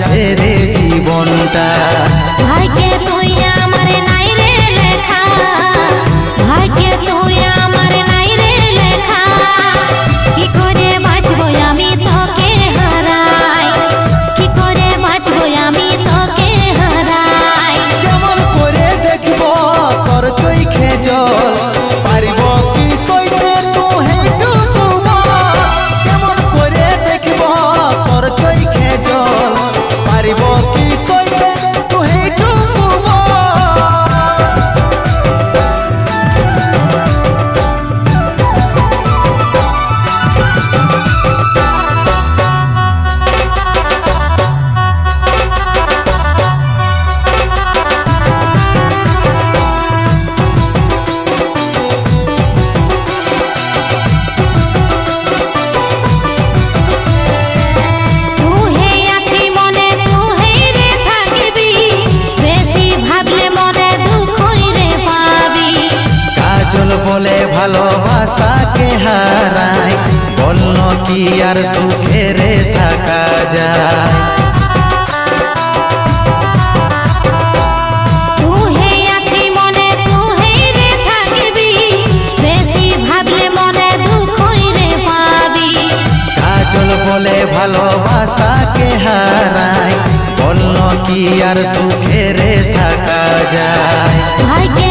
আছে রে জীবনটা। ভাগ্যে তুই আমার নাই রে লেখা, ভাগ্যে তুই আমার নাই রে লেখা। কি করে বাঁচবো আমি তোকে হারাই, কি করে বাঁচবো আমি তোকে হারাই। কেমন করে দেখবো তোর চোখে জল, পারিব কি সইতে তুই টুকু বল। কেমন করে দেখবো তোর চোখে জল, পারিব কি সইতে তুই টুকু বল। বলে ভালোবাসাকে হারাই, বলল কি আর সুখে রে থাকা যায়। তুই আছি মনে তুই রে থাকবি, বেশি ভাবলে মনে দুঃখই রে পাবি। কাজল বলে ভালোবাসাকে হারাই, বলল কি আর সুখে রে থাকা যায়। ভাগ্যে